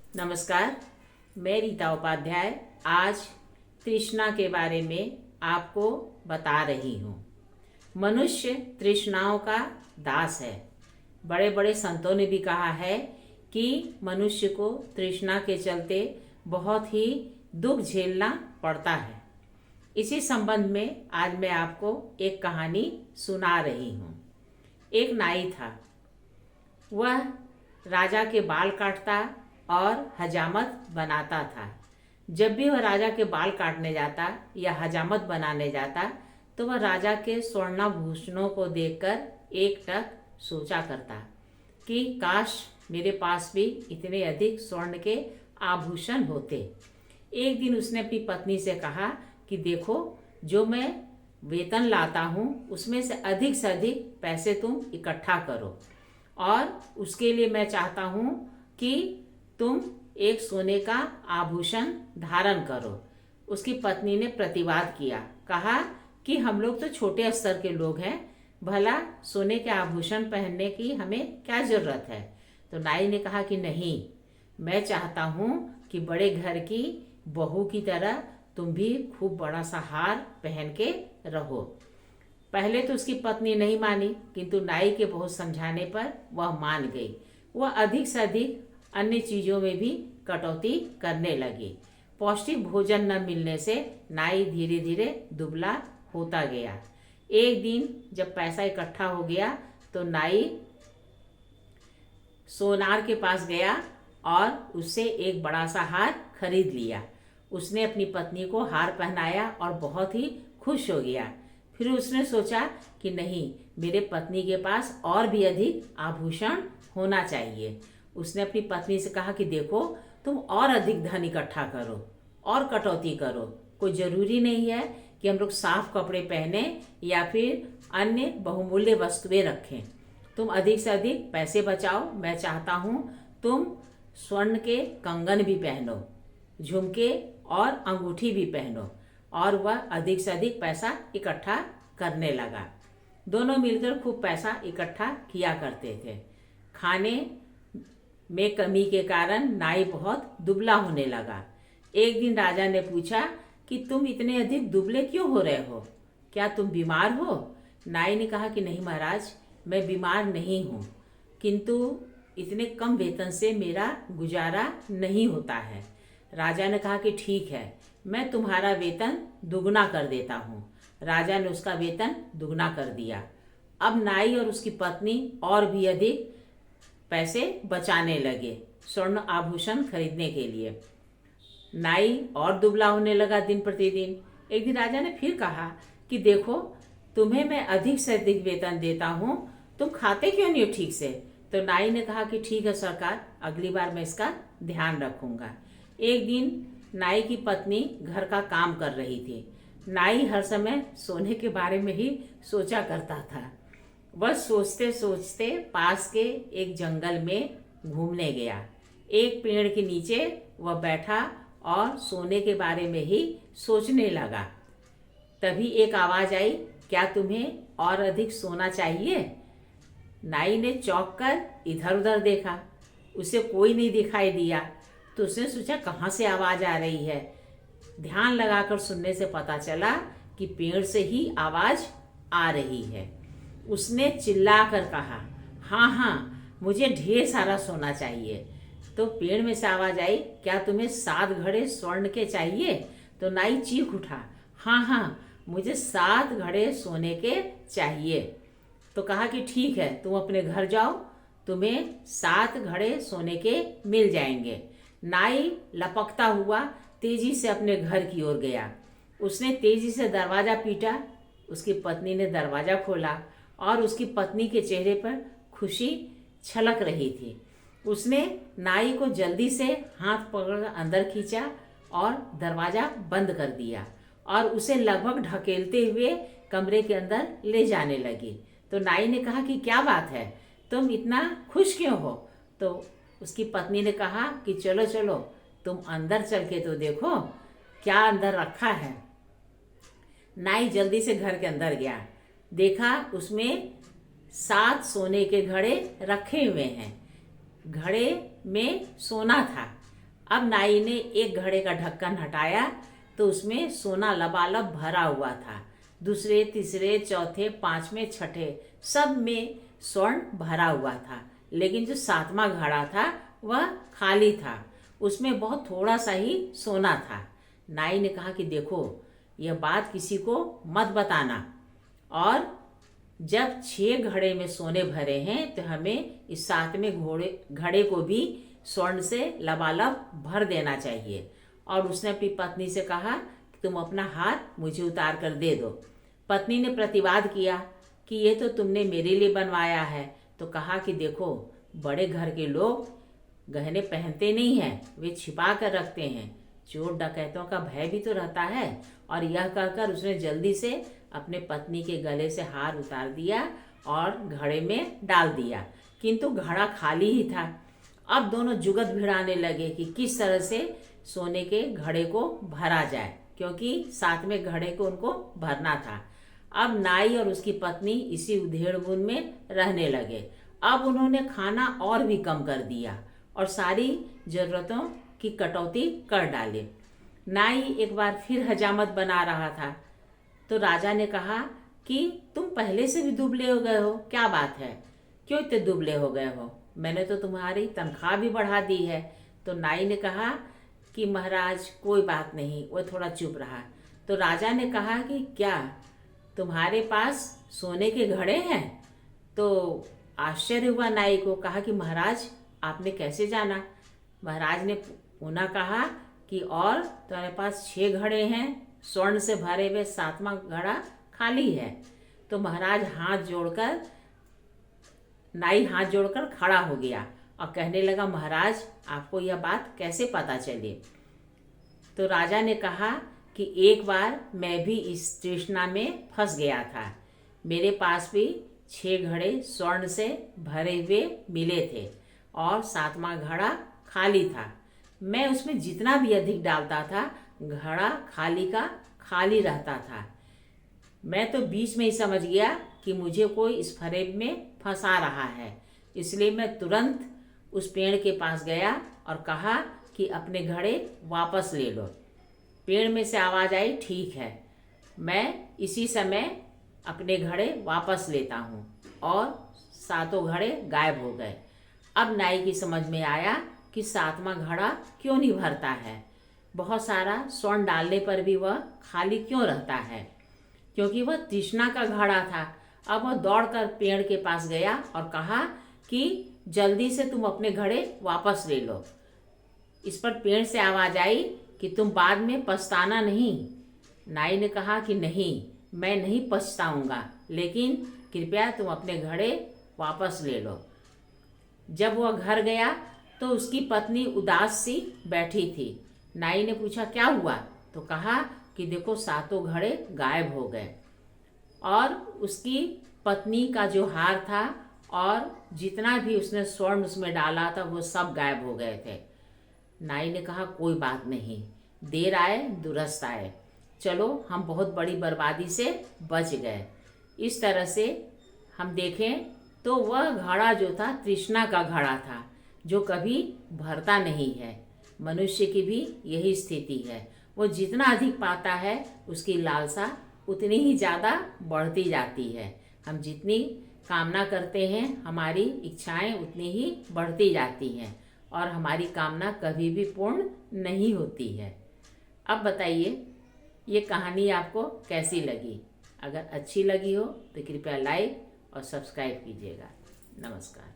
नमस्कार, मैं रीता उपाध्याय आज तृष्णा के बारे में आपको बता रही हूँ। मनुष्य तृष्णाओं का दास है। बड़े बड़े संतों ने भी कहा है कि मनुष्य को तृष्णा के चलते बहुत ही दुख झेलना पड़ता है। इसी संबंध में आज मैं आपको एक कहानी सुना रही हूँ। एक नाई था। वह राजा के बाल काटता और हजामत बनाता था। जब भी वह राजा के बाल काटने जाता या हजामत बनाने जाता तो वह राजा के स्वर्णाभूषणों को देखकर एक टक सोचा करता कि काश मेरे पास भी इतने अधिक स्वर्ण के आभूषण होते। एक दिन उसने अपनी पत्नी से कहा कि देखो, जो मैं वेतन लाता हूँ उसमें से अधिक पैसे तुम इकट्ठा करो और उसके लिए मैं चाहता हूँ कि तुम एक सोने का आभूषण धारण करो। उसकी पत्नी ने प्रतिवाद किया, कहा कि हम लोग तो छोटे स्तर के लोग हैं, भला सोने के आभूषण पहनने की हमें क्या जरूरत है। तो नाई ने कहा कि नहीं, मैं चाहता हूँ कि बड़े घर की बहू की तरह तुम भी खूब बड़ा सा हार पहन के रहो। पहले तो उसकी पत्नी नहीं मानी, किंतु नाई के बहुत समझाने पर वह मान गई। वह अधिक से अधिक अन्य चीज़ों में भी कटौती करने लगी। पौष्टिक भोजन न मिलने से नाई धीरे धीरे दुबला होता गया। एक दिन जब पैसा इकट्ठा हो गया तो नाई सोनार के पास गया और उससे एक बड़ा सा हार खरीद लिया। उसने अपनी पत्नी को हार पहनाया और बहुत ही खुश हो गया। फिर उसने सोचा कि नहीं, मेरे पत्नी के पास और भी अधिक आभूषण होना चाहिए। उसने अपनी पत्नी से कहा कि देखो, तुम और अधिक धन इकट्ठा करो और कटौती करो। कोई ज़रूरी नहीं है कि हम लोग साफ कपड़े पहने या फिर अन्य बहुमूल्य वस्तुएं रखें। तुम अधिक से अधिक पैसे बचाओ। मैं चाहता हूँ तुम स्वर्ण के कंगन भी पहनो, झुमके और अंगूठी भी पहनो। और वह अधिक से अधिक पैसा इकट्ठा करने लगा। दोनों मिलकर खूब पैसा इकट्ठा किया करते थे। खाने में कमी के कारण नाई बहुत दुबला होने लगा। एक दिन राजा ने पूछा कि तुम इतने अधिक दुबले क्यों हो रहे हो, क्या तुम बीमार हो। नाई ने कहा कि नहीं महाराज, मैं बीमार नहीं हूँ, किंतु इतने कम वेतन से मेरा गुजारा नहीं होता है। राजा ने कहा कि ठीक है, मैं तुम्हारा वेतन दुगना कर देता हूँ। राजा ने उसका वेतन दुगना कर दिया। अब नाई और उसकी पत्नी और भी अधिक पैसे बचाने लगे स्वर्ण आभूषण खरीदने के लिए। नाई और दुबला होने लगा दिन प्रतिदिन। एक दिन राजा ने फिर कहा कि देखो, तुम्हें मैं अधिक से अधिक वेतन देता हूँ, तुम खाते क्यों नहीं हो ठीक से। तो नाई ने कहा कि ठीक है सरकार, अगली बार मैं इसका ध्यान रखूंगा। एक दिन नाई की पत्नी घर का काम कर रही थी। नाई हर समय सोने के बारे में ही सोचा करता था। वह सोचते सोचते पास के एक जंगल में घूमने गया। एक पेड़ के नीचे वह बैठा और सोने के बारे में ही सोचने लगा। तभी एक आवाज़ आई, क्या तुम्हें और अधिक सोना चाहिए। नाई ने चौंक कर इधर उधर देखा, उसे कोई नहीं दिखाई दिया। तो उसने सोचा कहाँ से आवाज़ आ रही है। ध्यान लगाकर सुनने से पता चला कि पेड़ से ही आवाज़ आ रही है। उसने चिल्लाकर कहा, हाँ हाँ, मुझे ढेर सारा सोना चाहिए। तो पेड़ में से आवाज़ आई, क्या तुम्हें 7 घड़े स्वर्ण के चाहिए। तो नाई चीख उठा, हाँ हाँ, मुझे 7 घड़े सोने के चाहिए। तो कहा कि ठीक है, तुम अपने घर जाओ, तुम्हें 7 घड़े सोने के मिल जाएंगे। नाई लपकता हुआ तेजी से अपने घर की ओर गया। उसने तेजी से दरवाज़ा पीटा। उसकी पत्नी ने दरवाज़ा खोला और उसकी पत्नी के चेहरे पर खुशी छलक रही थी। उसने नाई को जल्दी से हाथ पकड़ अंदर खींचा और दरवाज़ा बंद कर दिया और उसे लगभग ढकेलते हुए कमरे के अंदर ले जाने लगी। तो नाई ने कहा कि क्या बात है, तुम इतना खुश क्यों हो। तो उसकी पत्नी ने कहा कि चलो चलो, तुम अंदर चल के तो देखो क्या अंदर रखा है। नाई जल्दी से घर के अंदर गया। देखा उसमें 7 सोने के घड़े रखे हुए हैं। घड़े में सोना था अब नाई ने एक घड़े का ढक्कन हटाया तो उसमें सोना लबालब भरा हुआ था। दूसरे, तीसरे, चौथे, पांचवें, छठे सब में स्वर्ण भरा हुआ था, लेकिन जो सातवां घड़ा था वह खाली था। उसमें बहुत थोड़ा सा ही सोना था। नाई ने कहा कि देखो, यह बात किसी को मत बताना, और जब 6 घड़े में सोने भरे हैं तो हमें इस 7वें घड़े को भी स्वर्ण से लबालब भर देना चाहिए। और उसने अपनी पत्नी से कहा कि तुम अपना हाथ मुझे उतार कर दे दो। पत्नी ने प्रतिवाद किया कि ये तो तुमने मेरे लिए बनवाया है। तो कहा कि देखो, बड़े घर के लोग गहने पहनते नहीं हैं, वे छिपा कर रखते हैं। चोर डकैतों का भय भी तो रहता है। और यह कहकर उसने जल्दी से अपने पत्नी के गले से हार उतार दिया और घड़े में डाल दिया, किंतु घड़ा खाली ही था। अब दोनों जुगत भिड़ाने लगे कि किस तरह से सोने के घड़े को भरा जाए, क्योंकि 7वें घड़े को उनको भरना था। अब नाई और उसकी पत्नी इसी उधेड़-बुन में रहने लगे। अब उन्होंने खाना और भी कम कर दिया और सारी जरूरतों की कटौती कर डाली। नाई एक बार फिर हजामत बना रहा था तो राजा ने कहा कि तुम पहले से भी दुबले हो गए हो, क्या बात है, क्यों इतने दुबले हो गए हो? मैंने तो तुम्हारी तनख्वाह भी बढ़ा दी है। तो नाई ने कहा कि महाराज कोई बात नहीं। वो थोड़ा चुप रहा। तो राजा ने कहा कि क्या तुम्हारे पास सोने के घड़े हैं? तो आश्चर्य हुआ नाई को। कहा कि महाराज आपने कैसे जाना? महाराज ने पुनः कहा कि और तुम्हारे पास 6 घड़े हैं, स्वर्ण से भरे हुए 7वां घड़ा खाली है। तो महाराज नाई हाथ जोड़कर खड़ा हो गया और कहने लगा, महाराज आपको यह बात कैसे पता चली? तो राजा ने कहा कि एक बार मैं भी इस तृष्णा में फंस गया था। मेरे पास भी 6 घड़े स्वर्ण से भरे हुए मिले थे और 7वां घड़ा खाली था। मैं उसमें जितना भी अधिक डालता था, घड़ा खाली का खाली रहता था। मैं तो बीच में ही समझ गया कि मुझे कोई इस फरेब में फंसा रहा है। इसलिए मैं तुरंत उस पेड़ के पास गया और कहा कि अपने घड़े वापस ले लो। पेड़ में से आवाज़ आई, ठीक है, मैं इसी समय अपने घड़े वापस लेता हूँ। और 7 घड़े गायब हो गए। अब नाई की समझ में आया कि 7वां घड़ा क्यों नहीं भरता है। बहुत सारा स्वर्ण डालने पर भी वह खाली क्यों रहता है? क्योंकि वह तृष्णा का घड़ा था। अब वह दौड़कर पेड़ के पास गया और कहा कि जल्दी से तुम अपने घड़े वापस ले लो। इस पर पेड़ से आवाज़ आई कि तुम बाद में पछताना नहीं। नाई ने कहा कि नहीं, मैं नहीं पछताऊंगा, लेकिन कृपया तुम अपने घड़े वापस ले लो। जब वह घर गया तो उसकी पत्नी उदास सी बैठी थी। नाई ने पूछा, क्या हुआ? तो कहा कि देखो, 7 घड़े गायब हो गए। और उसकी पत्नी का जो हार था और जितना भी उसने स्वर्ण उसमें डाला था, वो सब गायब हो गए थे। नाई ने कहा, कोई बात नहीं, देर आए दुरुस्त आए। चलो, हम बहुत बड़ी बर्बादी से बच गए। इस तरह से हम देखें तो वह घड़ा जो था तृष्णा का घड़ा था, जो कभी भरता नहीं है। मनुष्य की भी यही स्थिति है। वो जितना अधिक पाता है, उसकी लालसा उतनी ही ज़्यादा बढ़ती जाती है। हम जितनी कामना करते हैं, हमारी इच्छाएं उतनी ही बढ़ती जाती हैं और हमारी कामना कभी भी पूर्ण नहीं होती है। अब बताइए, ये कहानी आपको कैसी लगी? अगर अच्छी लगी हो तो कृपया लाइक और सब्सक्राइब कीजिएगा। नमस्कार।